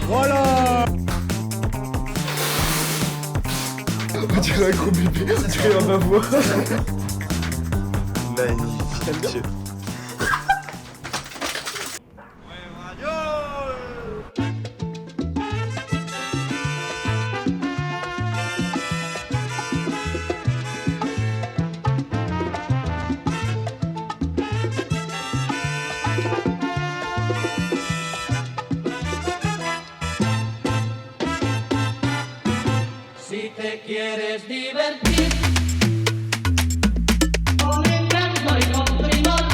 Voilà. On dirait un gros bébé, on dirait un bavois. Magnifique. Si te quieres divertir con encanto y con primor,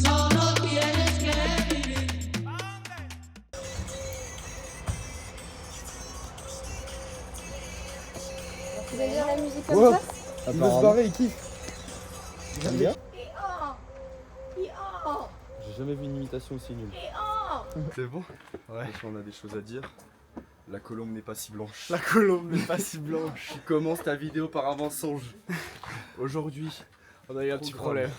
solo tienes que vivir. Vous allez dire la musique comme ça? Il va se barrer, il kiffe. J'aime bien. J'ai jamais vu une imitation aussi nulle. C'est bon? Ouais. On a des choses à dire. La colombe n'est pas si blanche. La colombe n'est pas si blanche. Tu commences ta vidéo par un mensonge. Aujourd'hui, On a eu un petit problème.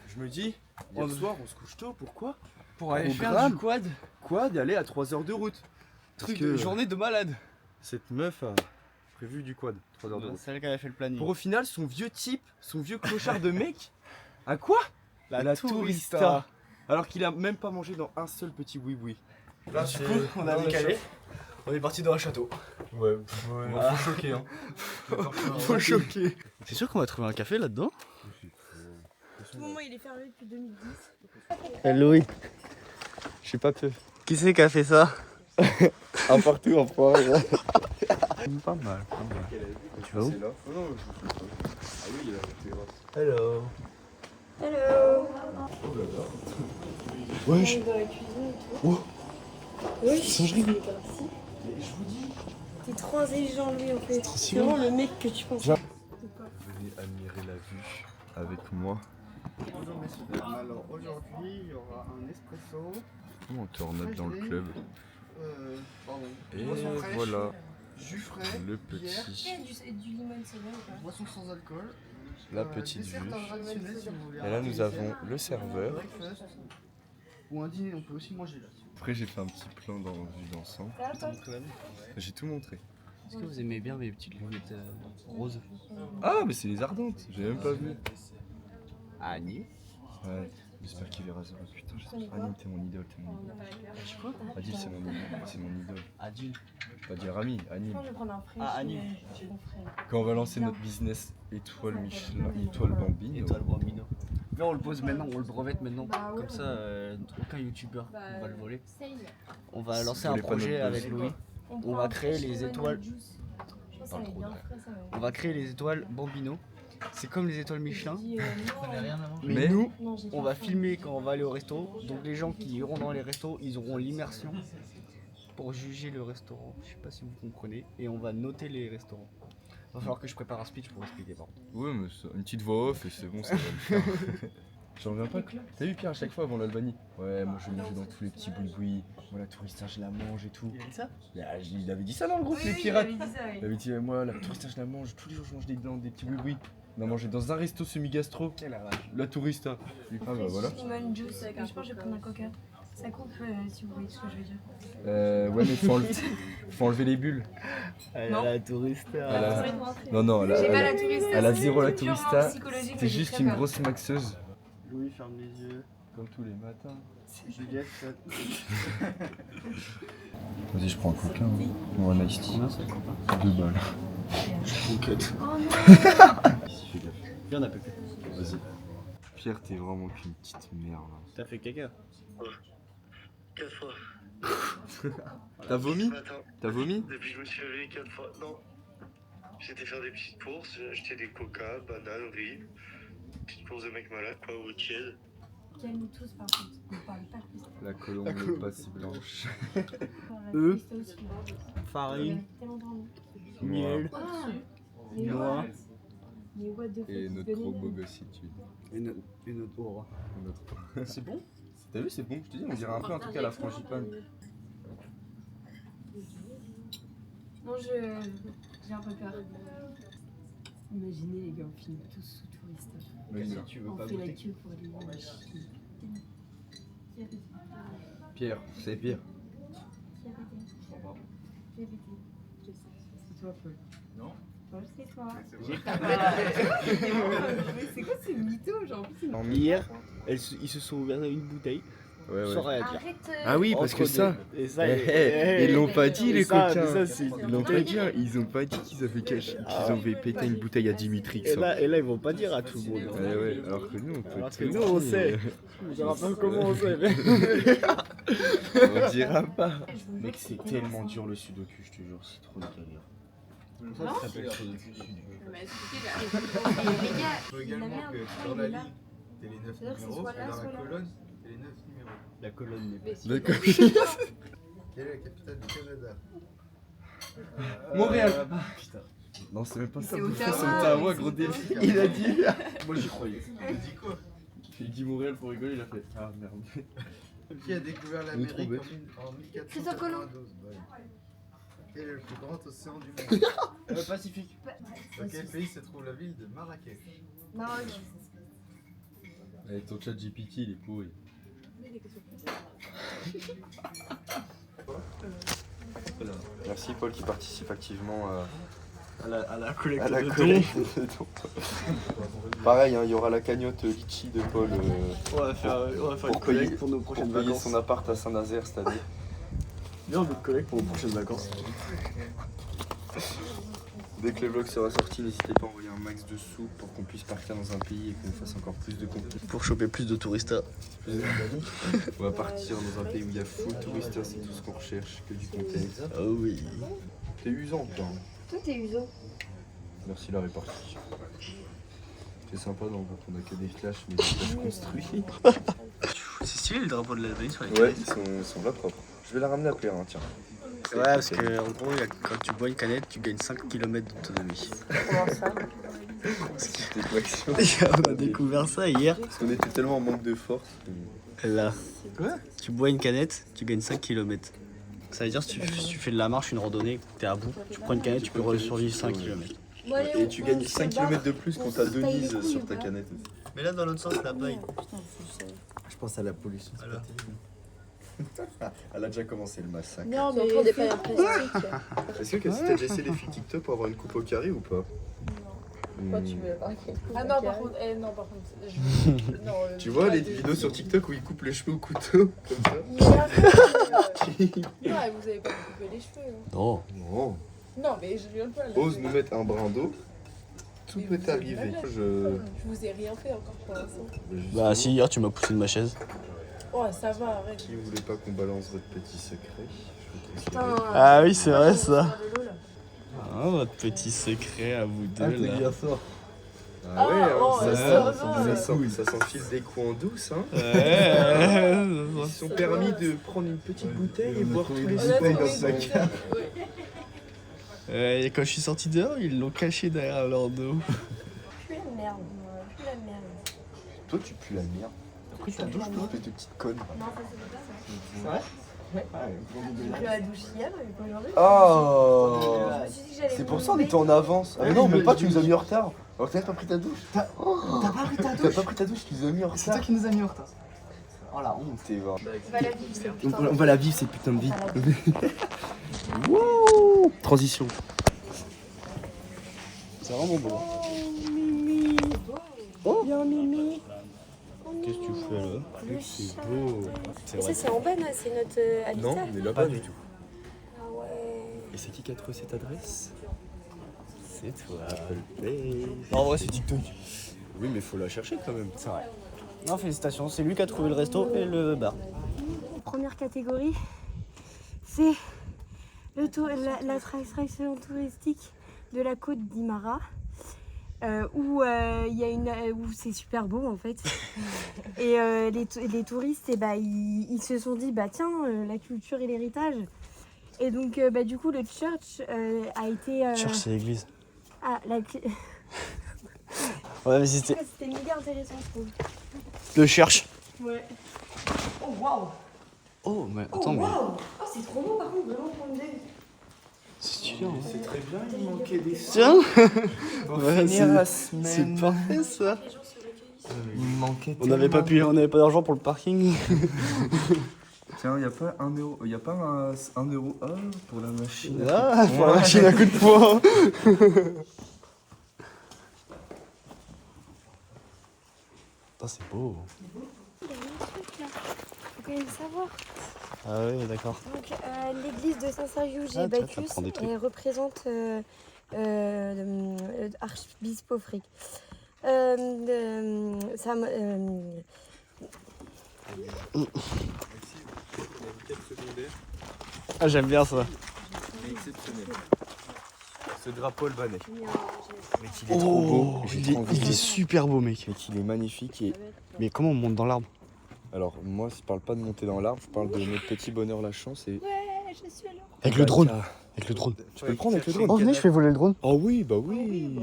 je me dis, hier soir on se couche tôt, pourquoi? Pour aller faire Programme. du quad, Quoi d'aller à 3 heures de route? Parce truc que de journée de malade. cette meuf a prévu du quad, 3 heures de route. C'est elle qui avait fait le planning. Pour au final, son vieux type, son vieux clochard de mec, à quoi? La tourista. Alors qu'il a même pas mangé dans un seul petit boui-boui. Là, du coup, on a décalé. On est parti dans un château. Ouais, faut choquer hein. Faut choquer. C'est sûr qu'on va trouver un café là-dedans? Tout le moment il est fermé depuis 2010. Louis, Je suis pas peu. qui c'est qui a fait ça? Un partout en forêt. Pas mal. Tu vas où? C'est là. Oh non, ah oui, il a la terrasse. Hello. Hello. Wesh. On est dans la cuisine et tout. Oh. Oui, Singerie. il est parti. T'es trop intelligent lui en fait. C'est vraiment le mec que tu penses. Venez admirer la vue avec moi. Bonjour messieurs. Alors aujourd'hui, il y aura un espresso. Comment on te remettre dans le club? Pardon. Et Boisson fraîche, voilà, jus frais, le bière, petit, Du limon c'est vrai ou pas? boisson sans alcool. la petite dessert vue. traditionnel si vous voulez. Et là nous avons le serveur. Breakfast. Ou un dîner, on peut aussi manger là. Après j'ai fait un petit plan dans vue d'ensemble. J'ai tout montré. Est-ce que vous aimez bien mes petites lunettes roses? Ah mais c'est les ardentes, j'ai même pas vu. Annie. Ouais, j'espère qu'il verra ça. Putain, j'espère. Annie, t'es mon idole, t'es mon idole. Adil, c'est mon idole. Adil. Pas dire Ami, Annie. Je vais prendre un frais. Ah, Annie. Quand on va lancer notre business étoile Michelin, étoile Bambino. Étoile Bambino. Mais on le pose maintenant, on le brevette maintenant. Comme ça, aucun youtubeur ne va le voler. On va lancer un Volez pas projet notre avec Louis. On va créer les étoiles. Ça va bien frais ça. On va créer les étoiles Bambino. C'est comme les étoiles Michelin. Mais Mais nous, Non, j'ai on pas va faim. filmer quand on va aller au resto. Donc les gens qui iront dans les restos, ils auront l'immersion pour juger le restaurant. Je sais pas si vous comprenez. Et on va noter les restaurants. Va falloir que je prépare un speech pour expliquer par contre. ouais, mais une petite voix off et c'est bon, ça va le faire. J'en reviens pas. T'as vu Pierre à chaque fois avant l'Albanie? Ouais, moi je mangeais dans tous les petits boui-boui. Moi la tourista je la mange et tout. Il a dit ça? Il avait dit ça dans le groupe, les pirates. Il avait dit, moi la tourista je la mange, tous les jours je mange dans des petits boui-boui. On a mangé dans un resto semi-gastro. Quelle rage. La tourista. Ah bah voilà. Lemon juice, je pense que je vais prendre un coca. Ça coupe si vous voyez ce que je veux dire. Ouais, mais faut enlever les bulles. Non. La touriste. Elle a- Non, non, J'ai pas la elle tourista. elle a c'est zéro la purement tourista. psychologique, C'est j'ai juste très une peur. grosse maxeuse. Louis ferme les yeux. Comme tous les matins. Juliette. Vas-y, je prends un coca ou un iced tea. Combien ça copain? 2 balles. Viens on a pépé. Vas-y. Pierre, t'es vraiment qu'une petite merde. T'as fait caca? 4 fois. T'as vomi? Ce matin, T'as vomi? depuis que je me suis réveillé 4 fois. Non. J'étais faire des petites courses, j'ai acheté des coca, bananes, riz. Petites courses de mec malade, quoi, ou tiède. Calme tous par contre. On parle pas plus. La colombe n'est pas si blanche. Eux. Farine, Miel. Ah, noix mais what the fuck. Et notre gros beau gosse ici. et notre aura. C'est bon? T'as vu, c'est bon, je te dis, on dirait un peu un truc à la frangipane. Non, j'ai un peu peur. Imaginez les gars, on finit tous sous touristes. Mais si tu veux On pas fait la goûter. queue pour aller voir la Chine. Pierre, c'est Pierre. C'est toi, Paul. Non. Paul, c'est toi. C'est Mais c'est quoi ce mytho, genre Hier, ils se sont ouverts une bouteille Ouais, sans rien dire. Arrête. Ah oui, parce Entre que ça. deux. Et ça, Ils l'ont pas dit, les ça, coquins. mais ça, c'est- Ils l'ont pas dit, hein. Ils ont pas dit qu'ils avaient caché, qu'ils avaient pété une bouteille à Dimitri. Et là, ils vont pas dire à tout le monde. Ouais, ouais, alors que nous, on peut. Alors que tout nous, on dire. sait. Je rappelle comment on sait. Mais... On dira pas. Mec, c'est tellement dur le sudoku, je te jure, c'est trop de galère. Ça s'appelle sudoku. Il faut également que dans la ligne, t'es les 9 C'est-à-dire que c'est numéros, soit et là, dans soit la là. colonne, t'es les 9 numéros. La colonne n'est pas. D'accord. Quelle est la capitale du Canada? Montréal. Putain. Non, c'est même pas ça. C'est bouffon, Ottawa. C'est Ottawa, gros délire. Il a dit. Moi, j'y croyais. Tu dis quoi? Il dit Montréal pour rigoler, il a fait. Ah merde. Qui a découvert On est trop l'Amérique bêtes. en Christophe Colomb. 1492? Quel est le plus grand océan du monde? Pacifique. Dans quel pays se trouve la ville de Marrakech? Maroc. Avec ton chat GPT, il est pourri. Merci Paul qui participe activement À la collecte à la de collecte dons. de dons. Pareil, hein, il y aura la cagnotte litchi de Paul On va faire une pour collecte payer, pour nos pour prochaines payer vacances. son appart à Saint-Nazaire cette année. Bien, notre collecte pour nos prochaines vacances. Dès que le vlog sera sorti, n'hésitez pas à envoyer un max de sous pour qu'on puisse partir dans un pays et qu'on fasse encore plus de contenu. Pour choper plus de touristes. On va partir dans un pays où il y a full touristes, c'est tout ce qu'on recherche, que du contexte. Ah oui. T'es usant, toi. hein. Tout est uso. Merci la répartition. C'est sympa non, quand on a que des flashs, mais des flashs construits. C'est stylé le drapeau de l'Albanie sur les Ouais, ils sont là propres. Je vais la ramener à Pierre, hein, tiens. Ouais, parce que en gros, quand tu bois une canette, tu gagnes 5 km d'autonomie. Comment ça? C'était de l'action. On a découvert ça hier. Parce qu'on était tellement en manque de force. Là. Tu bois une canette, tu gagnes 5 km. Ça veut dire si tu fais de la marche, une randonnée, t'es à bout, tu prends une canette, tu peux survivre 5 km. Et tu gagnes 5 km de plus quand t'as Denise sur ta canette aussi. Mais là, dans l'autre sens, la paille. Je pense à la pollution. Voilà. Elle a déjà commencé le massacre. Non, mais on des pailles en plastique. Est-ce que Cassie, t'as déjà essayé les filles TikTok pour avoir une coupe au carré ou pas? Pourquoi tu veux pas? Ah non, par contre, non, par contre, non, Tu vois les vidéos sur TikTok où ils coupent les cheveux au couteau comme ça? non, vous avez pas coupé les cheveux. hein. Non. Non. Non, mais je rigole pas. Là, Ose nous mettre un brin d'eau. Tout Mais peut vous êtes arriver. malade. Je... Je vous ai rien fait encore pour l'instant. Bah si, hier tu m'as poussé de ma chaise. Oh, ça va, arrête. Si vous voulez pas qu'on balance votre petit secret, je vais Putain. Ah oui, c'est vrai ça. de l'eau, là. Ah, votre petit secret à vous deux là. Ah ouais, hein, oh, ça, ça ça, va. ça s'enfile des coups en douce. Hein. Ouais. Ils se sont permis de prendre une petite bouteille et boire tous les Honnêtement, bouteilles dans oui, ce sac. ouais. Et quand je suis sorti dehors, ils l'ont caché derrière leur dos. Plus la merde. Plus la merde. Toi, tu pues la merde. Après, ta douche, toi, t'es de petite conne. Non, ça c'est pas ça. C'est vrai? J'ai pris la douche hier, mais pas aujourd'hui. Oh! Je me suis dit que j'allais C'est me pour ça on lever. était en avance. Ah mais non, même pas, tu nous as mis en retard. Alors t'as pas pris ta douche. T'as pas pris ta T'as pas pris ta douche, tu nous as mis en C'est retard. toi qui nous as mis en retard. Oh la honte. T'es va. Va la vivre, c'est putain. On va la vivre cette putain de vie. Transition. C'est vraiment beau. Oh, bien Mimi. Qu'est-ce que tu fais là? Le C'est chat. beau. C'est Mais vrai. ça c'est en bas, c'est notre habitat. Non, on est là-bas du tout. Ah ouais. Et c'est qui a trouvé cette adresse? C'est toi. En vrai, c'est TikTok. Oui, mais faut la chercher quand même. C'est vrai. Non, félicitations, c'est lui qui a trouvé le resto et le bar. Première catégorie, c'est l'attraction touristique de la côte d'Imara. Où où c'est super beau en fait. Et les touristes, ils se sont dit bah tiens, la culture et l'héritage. Et donc du coup le church a été. C'est l'église. Ah, Ouais, mais c'était. c'était méga intéressant je trouve. Le cherche. Ouais. Oh waouh. Oh, mais attends, mais. Oh c'est trop beau par contre, vraiment pour une C'est stylé, hein. C'est très bien, il manquait des sous. Tiens Pour Ouais, finir la c'est semaine. parfait ça. Il me manquait On n'avait pas d'argent pour le parking. Tiens, y a pas un euro, y a pas un euro pour la machine. Ah, pour la machine à coup de poing. Putain, c'est beau. Il y a un truc là. Faut quand même savoir. Ah oui, d'accord. Donc, l'église de Saint-Sergius Ah, tu vois, Bacchus, t'apprends des trucs. elle représente archbispo Frick. Ah, j'aime bien ça. Exceptionnel. Ce drapeau albanais. Mec, il est Oh, trop beau. il est super beau, mec. Mec, il est magnifique. Et... Mais comment on monte dans l'arbre? Alors, moi, je parle pas de monter dans l'arbre, je parle de notre petit bonheur, la chance. Et... Ouais, je suis là. Avec le drone. Avec le drone. Tu peux le prendre avec le drone. Oh, venez, je fais voler le drone. Oh oui, bah oui.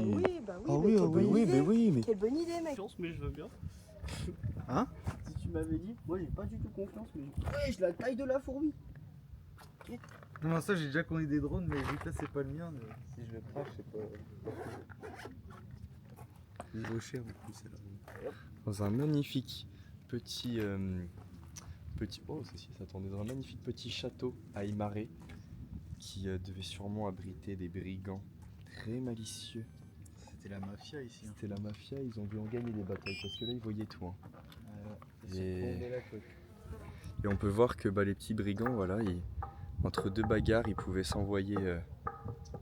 Ah oui, ah oui, oui, mais. Quelle bonne idée, mec. Mais je veux bien. Hein? Si tu m'avais dit, moi j'ai pas du tout confiance, mais wesh, la taille de la fourmi. Non, ça j'ai déjà connu des drones, mais vu que là c'est pas le mien, si je le prends, je sais pas. Il vaut cher en plus, c'est là. Dans un magnifique petit. Oh, ceci s'attendait dans un magnifique petit château à Aymaré qui devait sûrement abriter des brigands très malicieux. C'était la mafia ici. Hein. C'était la mafia, ils ont dû en gagner des batailles parce que là ils voyaient tout. Hein. Et on peut voir que les petits brigands, voilà, entre deux bagarres, ils pouvaient s'envoyer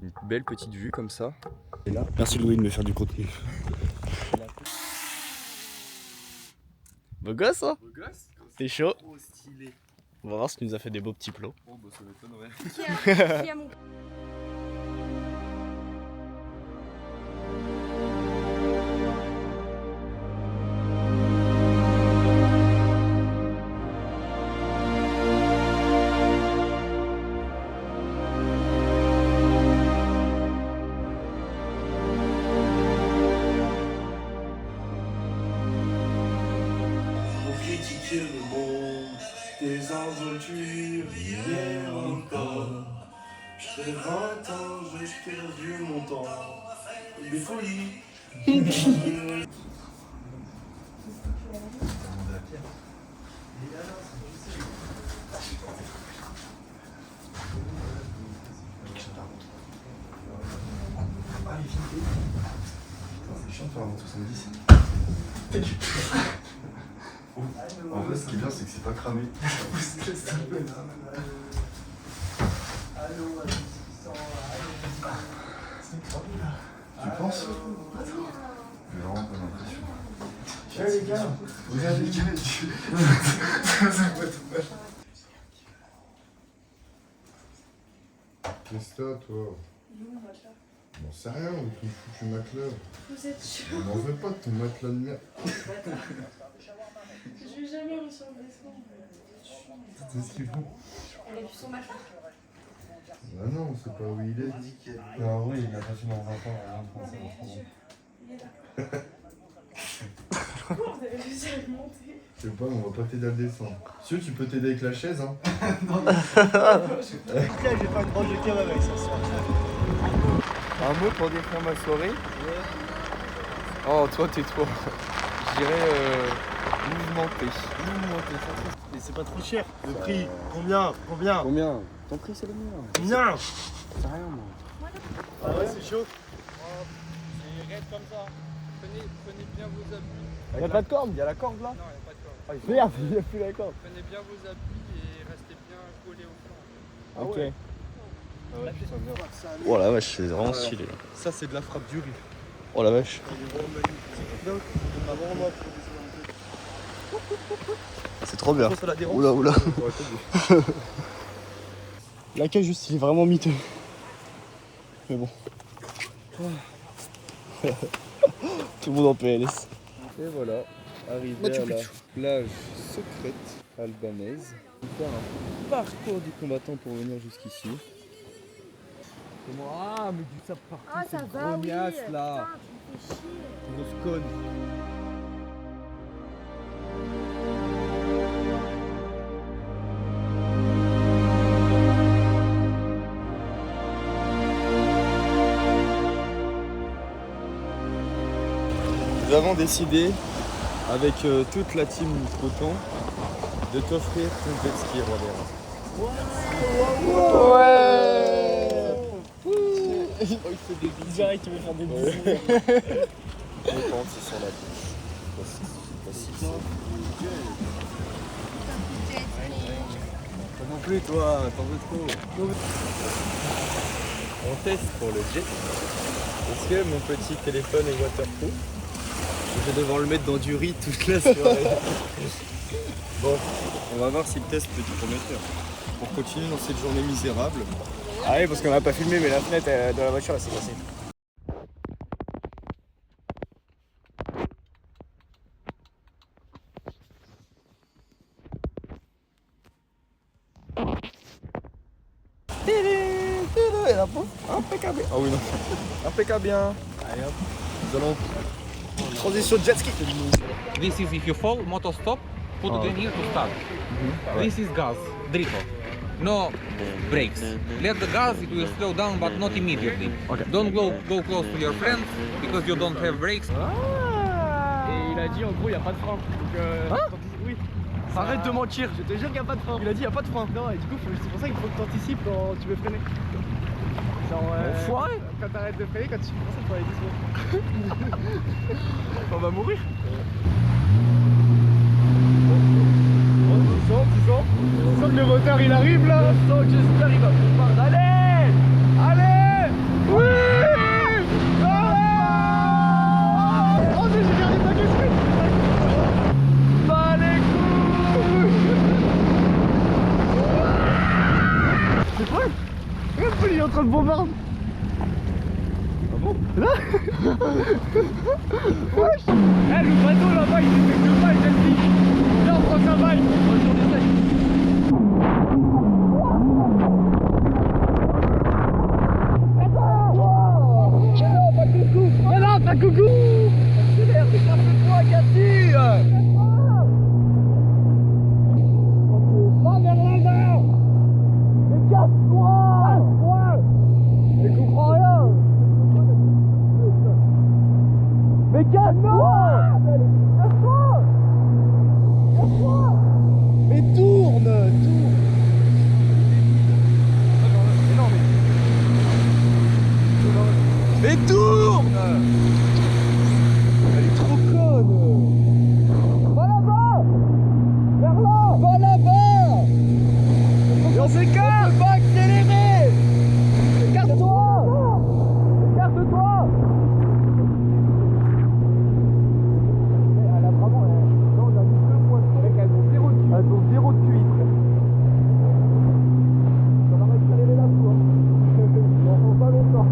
une belle petite vue comme ça. Et là, Merci Louis de me faire du contenu. Beau gosse, hein? T'es chaud? trop stylé. On va voir ce qu'il nous a fait des beaux petits plots. Oh bah ça m'étonnerait. Qui a mon... Pour critiquer le monde, des aventures hier encore. J'ai 20 ans, j'ai perdu mon temps. Des folies. C'est chiant de faire un 70. En vrai, ce qui est bien, c'est que c'est pas cramé. Tu penses? J'ai vraiment pas l'impression. Les gars, regardez les gars, Qu'est-ce que t'as, toi? J'en sais rien, où ton foutu matelas. Vous êtes chaud. On m'en veut pas de ton matelas de merde. Je vais jamais réussir à le descendre. C'est ce qu'il faut. Elle a vu son machin. Bah non, on sait pas où il est. Non, oui, il a pas fait dans 20 ans. Il est là. Comment vous avez réussi à le monter? Je sais pas, on va pas t'aider à le descendre. Si tu veux, tu peux t'aider avec la chaise, hein. Là, j'ai fait un grand joker avec ça. Un mot pour décrire ma soirée? Oh, toi, tais-toi. Je dirais mouvementé. Mais c'est pas trop cher. Le prix, combien? Combien? Ton prix, c'est le mien. Combien? C'est rien, moi. Ah ouais, c'est chaud. C'est raide comme ça. Prenez bien vos appuis. Y'a pas de corde? Y'a la corde là? Non, il n'y a pas de corde. Merde, il y a plus la corde. Prenez bien vos appuis et restez bien collés au flanc. Ok. Ouais, ça vient. Oh la vache, c'est vraiment stylé. Ça c'est de la frappe du riz. Oh la vache. C'est trop bien. Ça la dérange. Oula oula. La cage juste il est vraiment miteux. Mais bon. Tout le monde en PLS. Et voilà, arrivé à la plage secrète albanaise. On va faire un parcours du combattant pour venir jusqu'ici. Ah, mais du sable partout. Ah, ça va, oui. grognasse, là. Putain, tu me fais chier. Grosse conne. Nous avons décidé, avec toute la team Coton, de t'offrir ton jet ski, Roi des Rats. Ouais. Il fait des bisous. Direct, il veut faire des bisous. Les pentes, ils sont là. Voici. Pas non plus, toi, t'en veux trop. On teste pour le jet. Est-ce que mon petit téléphone est waterproof? Je vais devoir le mettre dans du riz toute la soirée. Bon, on va voir si le test peut être prometteur. Pour continuer dans cette journée misérable. Ah oui, parce qu'on n'a pas filmé, mais la fenêtre de la voiture, elle s'est cassée. Et la peau, impeccable. Ah oui, non. Impeccable bien. Allez hop. Nous allons. Transition jet ski. This is if you fall, motor stop, put it in here to start. This is gas, Drito. No brakes. Let the gas, it will slow down, but not immediately. Okay. Don't go close to your friends because you don't have brakes. Et il a dit en gros il n'y a pas de frein. Donc oui. Arrête de mentir, je te jure qu'il n'y a pas de frein. Il a dit il n'y a pas de frein. Non, et du coup c'est pour ça qu'il faut que tu anticipes quand tu veux freiner. Genre foiré. Quand t'arrêtes de freiner, quand tu commences à aller doucement. On va mourir. Tu sens que le moteur il arrive là. Je sens que j'espère il va pouvoir. Allez. Oui. Oh j'ai gardé ta question. Pas les couilles. C'est quoi? Regarde, il est en train de bombarder. Ah bon? Là. Wesh. Eh le bateau là-bas il fait que pas, il te dit. Viens on prend sa baille. Mais non, pas coucou. Accélère, décharge-toi, Gassi. Va vers l'avant. Mais casse-toi. Mais comprends rien. Mais casse-toi. Mais tourne. Mais tourne. Elle est trop conne. Va là-bas. Vers là. Va là-bas. Et on s'écarte. Va accélérer. Écarte-toi. Écarte-toi. Elle a vraiment... Non, on a mis 2 points de mec, elles ont 0 de cuit. Elles ont 0 de cuit. Ça va accélérer la tour. On prend pas longtemps.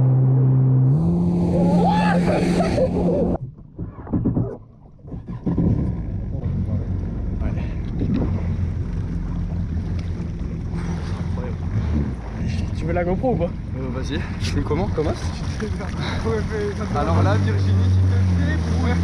Tu veux la GoPro ou pas? Vas-y, je fais comment? Commence. Alors là, Virginie, s'il te plaît, ouais.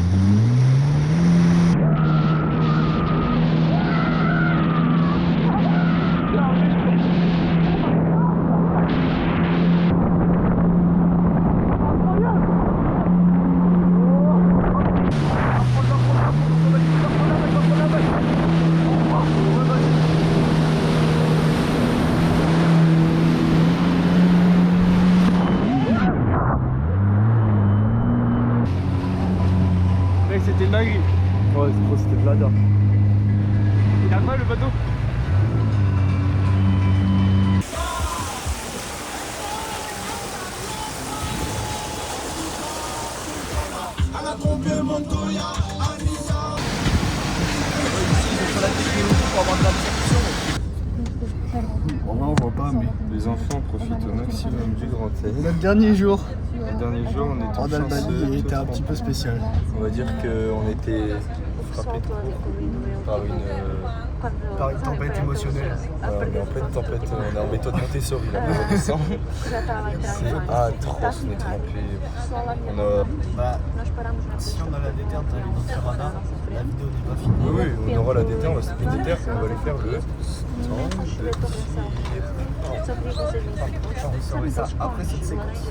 Mec, c'était une dinguerie. Ouais, c'était blada. Il a quoi le bateau? On voit pas, mais les enfants profitent au maximum du grand air. Notre dernier jour Le dernier jour, on était en Albanie était un petit peu spécial. On va dire qu'on était frappé par une tempête émotionnelle. Ouais, on est en pleine tempête, on est en méthode Montessori là, on redescend. C'est atroce, on est trempé. On a... Si on a la déterre d'aller dans Tirana, la vidéo n'est pas finie. Oui, on aura la déterre, on va se mettre une déterre et on va aller faire le On saurait ça après cette séquence.